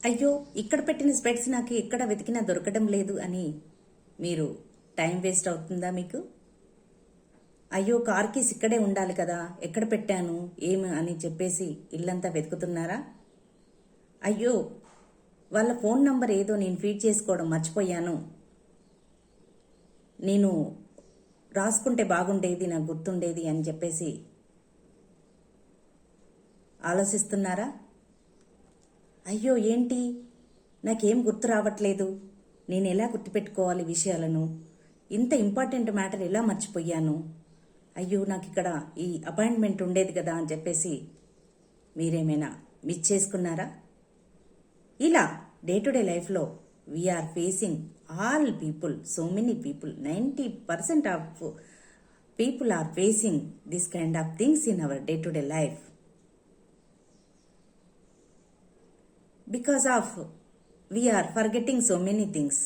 అయ్యో ఇక్కడ పెట్టిన స్పెట్స్ నాకు ఎక్కడ వెతికినా దొరకడం లేదు అని మీరు టైం వేస్ట్ అవుతుందా మీకు? అయ్యో కార్ కీస్ ఇక్కడే ఉండాలి కదా, ఎక్కడ పెట్టాను ఏమి అని చెప్పేసి ఇల్లంతా వెతుకుతున్నారా? అయ్యో వాళ్ళ ఫోన్ నంబర్ ఏదో నేను ఫీడ్ చేసుకోవడం మర్చిపోయాను, నేను రాసుకుంటే బాగుండేది, నాకు గుర్తుండేది అని చెప్పేసి ఆలోచిస్తున్నారా? అయ్యో ఏంటి నాకేం గుర్తు రావట్లేదు, నేను ఎలా గుర్తుపెట్టుకోవాలి విషయాలను, ఇంత ఇంపార్టెంట్ మ్యాటర్ ఎలా మర్చిపోయాను, అయ్యో నాకు ఇక్కడ ఈ అపాయింట్మెంట్ ఉండేది కదా అని చెప్పేసి మీరేమైనా మిస్ చేసుకున్నారా? ఇలా డే టు డే లైఫ్లో we are facing all people, so many people, 90% of people are facing this kind of things in our day to day life. Because of we are forgetting so many things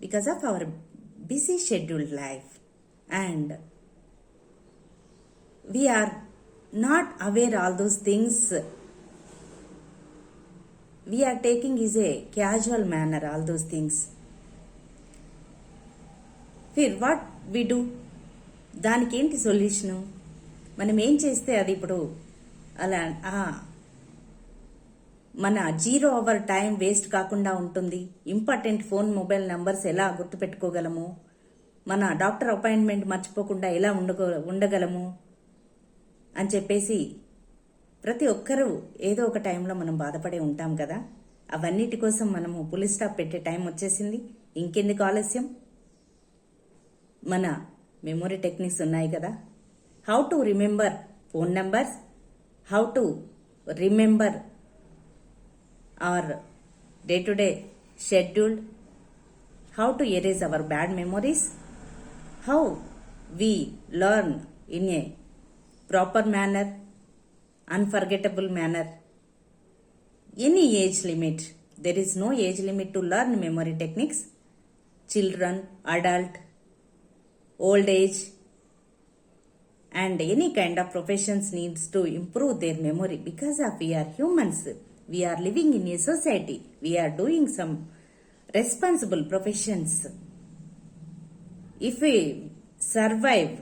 because of our busy scheduled life, and we are not aware all those things. We are taking is a casual manner all those things. ਫਿਰ what we do, దానికి ఏంటి solution? మనం ఏం చేస్తే అది ఇప్పుడు అలా మన 0 అవర్ టైం వేస్ట్ కాకుండా ఉంటుంది? ఇంపార్టెంట్ ఫోన్ మొబైల్ నంబర్స్ ఎలా గుర్తుపెట్టుకోగలము? మన డాక్టర్ అపాయింట్మెంట్ మర్చిపోకుండా ఎలా ఉండగలము అని చెప్పేసి ప్రతి ఒక్కరూ ఏదో ఒక టైంలో మనం బాధపడే ఉంటాం కదా. అవన్నిటి కోసం మనము పులి స్టాప్ పెట్టే టైం వచ్చేసింది. ఇంకెందుకు ఆలస్యం? మన మెమొరీ టెక్నిక్స్ ఉన్నాయి కదా. How to remember phone numbers, how to remember our day-to-day schedule, how to erase our bad memories, how we learn in a proper manner, unforgettable manner. Any age limit, there is no age limit to learn memory techniques. Children, adult, old age, and any kind of professions needs to improve their memory because of we are humans. We are living in a society. We are doing some responsible professions. If we survive,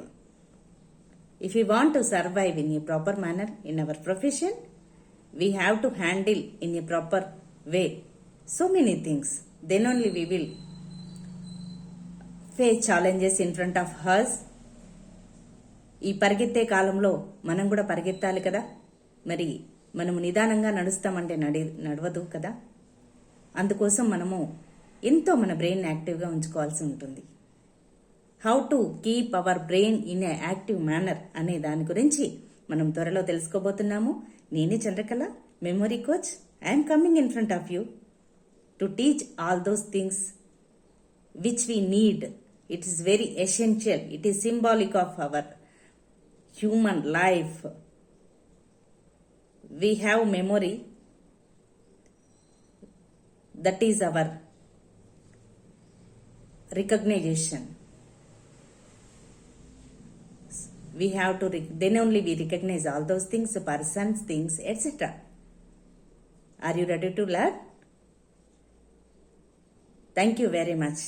if we want to survive in a proper manner in our profession, we have to handle in a proper way so many things. Then only we will face challenges in front of us. ఈ పరిగెత్తే కాలంలో మనం కూడా పరిగెత్తాలి కదా. మరి మనము నిదానంగా నడుస్తామంటే నడవదు కదా. అందుకోసం మనము ఎంతో మన బ్రెయిన్ యాక్టివ్గా ఉంచుకోవాల్సి ఉంటుంది. How to keep our brain in a active manner అనే దాని గురించి మనం త్వరలో తెలుసుకోబోతున్నాము. నేనే Chandrakala, memory coach. I'm coming in front of you to teach all those things which we need. It is very essential. It is symbolic of our human life. We have memory, that is our recognition. We have to then only we recognize all those things, persons, things, etc. Are you ready to learn? Thank you very much.